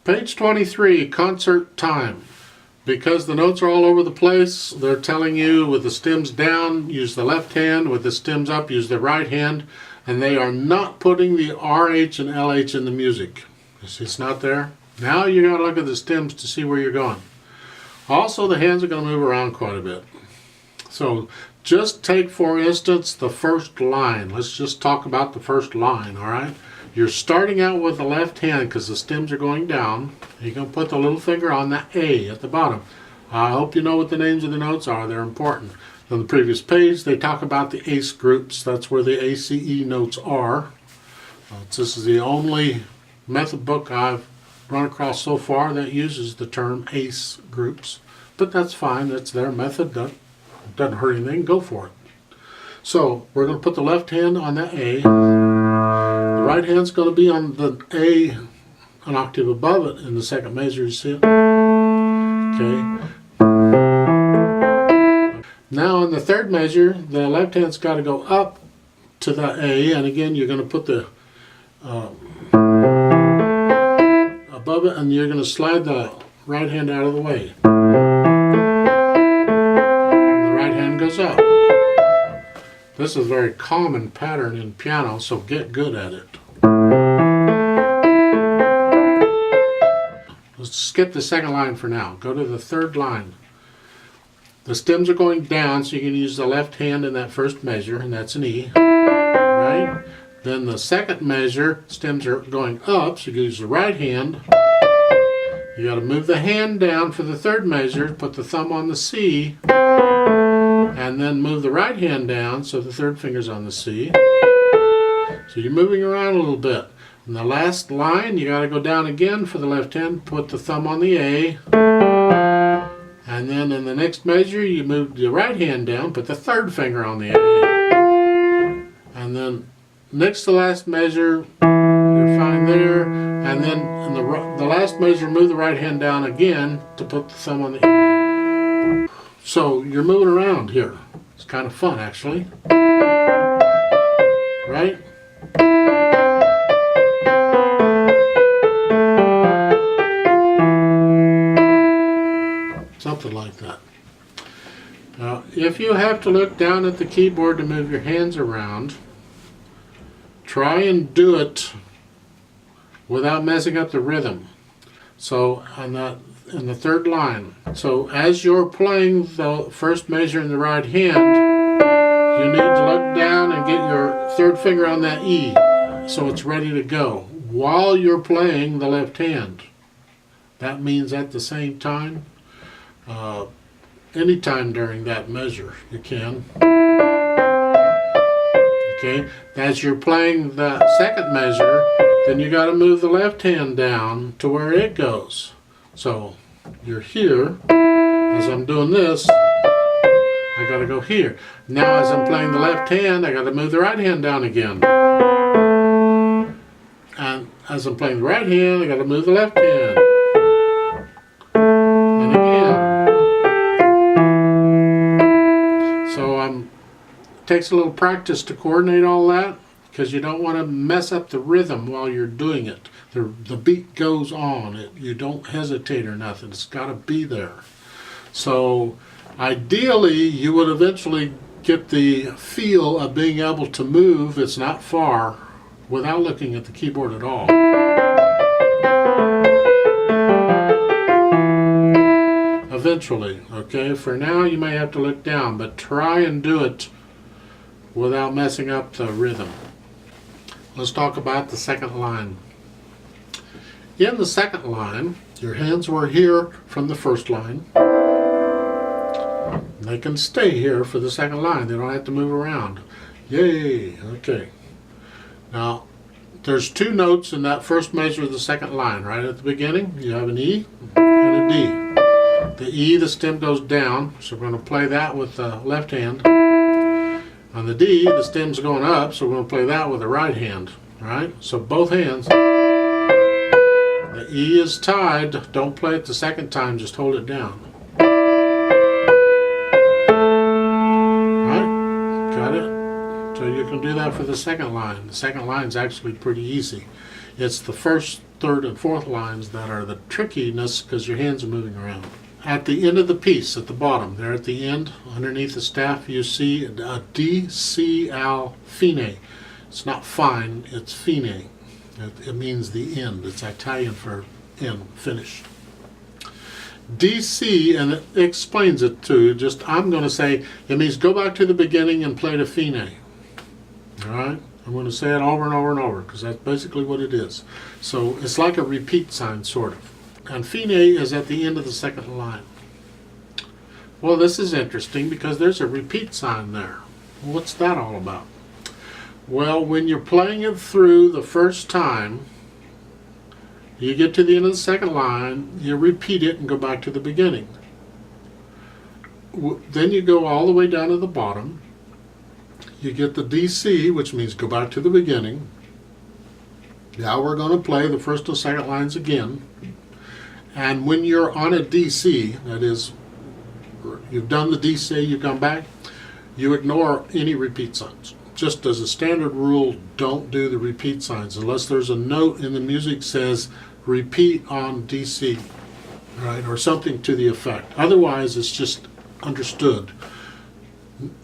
Page 23, concert time. Because the notes are all over the place, they're telling you with the stems down, use the left hand, with the stems up, use the right hand, and they are not putting the RH and LH in the music. It's not there. Now you got to look at the stems to see where you're going. Also, the hands are going to move around quite a bit. So just take, for instance, the first line. Let's just talk about the first line, all right? You're starting out with the left hand because the stems are going down. You're going to put the little finger on the A at the bottom. I hope you know what the names of the notes are. They're important. On the previous page, they talk about the ACE groups. That's where the ACE notes are. This is the only method book I've run across so far that uses the term ACE groups. But that's fine. That's their method. That doesn't hurt anything. Go for it. So we're going to put the left hand on that A. The right hand's going to be on the A, an octave above it in the second measure. You see it? Okay. Now in the third measure, the left hand's got to go up to the A, and again you're going to put the above it, and you're going to slide the right hand out of the way. And the right hand goes up. This is a very common pattern in piano, so get good at it. Let's skip the second line for now. Go to the third line. The stems are going down, so you can use the left hand in that first measure, and that's an E. Right? Then the second measure, stems are going up, so you can use the right hand. You got to move the hand down for the third measure, put the thumb on the C, and then move the right hand down so the third finger's on the C. So you're moving around a little bit. In the last line, you got to go down again for the left hand, put the thumb on the A, and then in the next measure, you move the right hand down, put the third finger on the A, and then next to last measure, you're fine there, and then in the last measure, move the right hand down again to put the thumb on the E. So you're moving around here. It's kind of fun, actually. Right? Something like that. Now, if you have to look down at the keyboard to move your hands around, try and do it without messing up the rhythm. So in the third line. So as you're playing the first measure in the right hand, you need to look down and get your third finger on that E so it's ready to go while you're playing the left hand. That means at the same time, anytime during that measure you can. Okay, as you're playing the second measure, then you got to move the left hand down to where it goes. So you're here. As I'm doing this, I got to go here. Now as I'm playing the left hand, I got to move the right hand down again. And as I'm playing the right hand, I got to move the left hand. And again. So it takes a little practice to coordinate all that, because you don't want to mess up the rhythm while you're doing it. The beat goes on. You don't hesitate or nothing. It's got to be there. So ideally, you would eventually get the feel of being able to move, it's not far, without looking at the keyboard at all. Eventually, okay? For now, you may have to look down, but try and do it without messing up the rhythm. Let's talk about the second line. In the second line, your hands were here from the first line. They can stay here for the second line. They don't have to move around. Yay! Okay. Now, there's two notes in that first measure of the second line. Right at the beginning, you have an E and a D. The E, the stem goes down, so we're going to play that with the left hand. On the D, the stem's going up, so we're going to play that with the right hand. Right? So both hands. The E is tied. Don't play it the second time, just hold it down. Right? Got it? So you can do that for the second line. The second line is actually pretty easy. It's the first third, and fourth lines that are the trickiness because your hands are moving around. At the end of the piece, at the bottom, there at the end, underneath the staff, you see a D, C, Al, fine. It's not fine, it's fine. It means the end. It's Italian for end, finish. DC, and it explains it too, just I'm going to say, it means go back to the beginning and play the fine. Alright? I'm going to say it over and over and over because that's basically what it is. So it's like a repeat sign, sort of. And fine is at the end of the second line. Well, this is interesting because there's a repeat sign there. What's that all about? Well, when you're playing it through the first time, you get to the end of the second line, you repeat it and go back to the beginning. Then you go all the way down to the bottom. You get the DC, which means go back to the beginning. Now we're going to play the first and second lines again. And when you're on a DC, that is, you've done the DC, you come back, you ignore any repeat signs. Just as a standard rule, don't do the repeat signs unless there's a note in the music says repeat on DC, right, or something to the effect. Otherwise, it's just understood.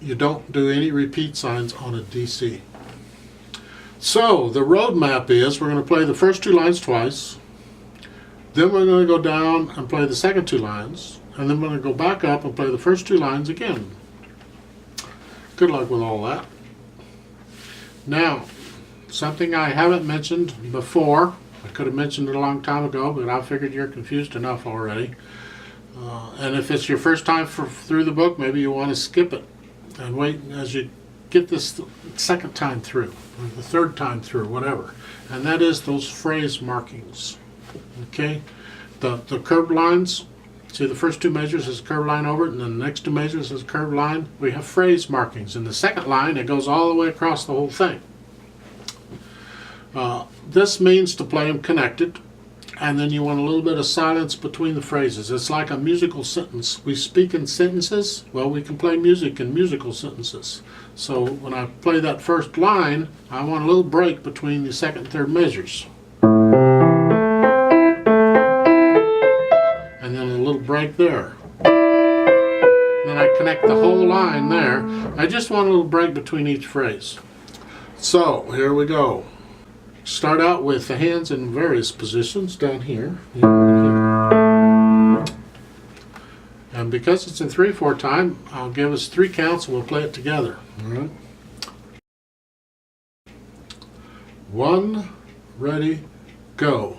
You don't do any repeat signs on a DC. So the roadmap is we're going to play the first two lines twice. Then we're going to go down and play the second two lines, and then we're going to go back up and play the first two lines again. Good luck with all that. Now, something I haven't mentioned before, I could have mentioned it a long time ago, but I figured you're confused enough already. And if it's your first time through the book, maybe you want to skip it and wait as you get this second time through, or the third time through, whatever. And that is those phrase markings. Okay, the curved lines, see the first two measures is a curved line over it, and then the next two measures is a curved line. We have phrase markings. In the second line, it goes all the way across the whole thing. This means to play them connected, and then you want a little bit of silence between the phrases. It's like a musical sentence. We speak in sentences. Well, we can play music in musical sentences. So when I play that first line, I want a little break between the second and third measures. And then a little break there. Then I connect the whole line there. I just want a little break between each phrase. So here we go. Start out with the hands in various positions down here. And because it's in 3/4 time, I'll give us 3 counts and we'll play it together. All right. 1, ready, go.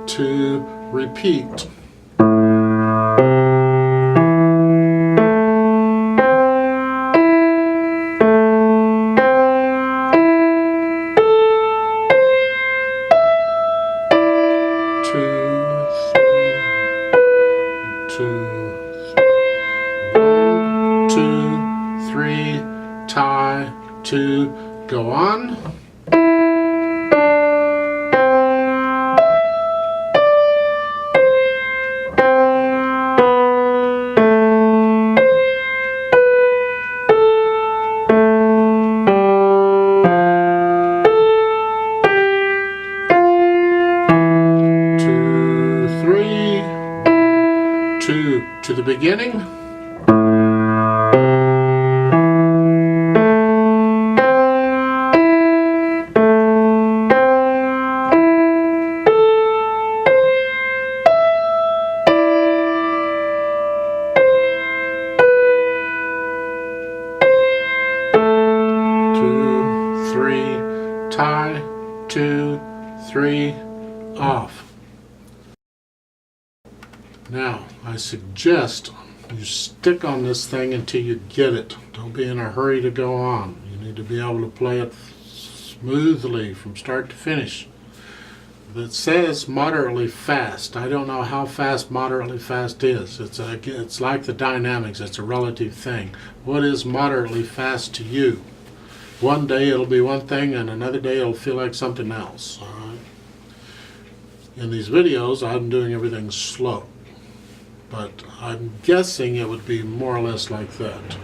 2, repeat. Tie, 2, go on. To the beginning. Tie, 2, 3, off. Now, I suggest you stick on this thing until you get it. Don't be in a hurry to go on. You need to be able to play it smoothly from start to finish. that says moderately fast. I don't know how fast moderately fast is. It's like the dynamics. It's a relative thing. What is moderately fast to you? One day it'll be one thing, and another day it'll feel like something else. All right? In these videos, I'm doing everything slow, but I'm guessing it would be more or less like that.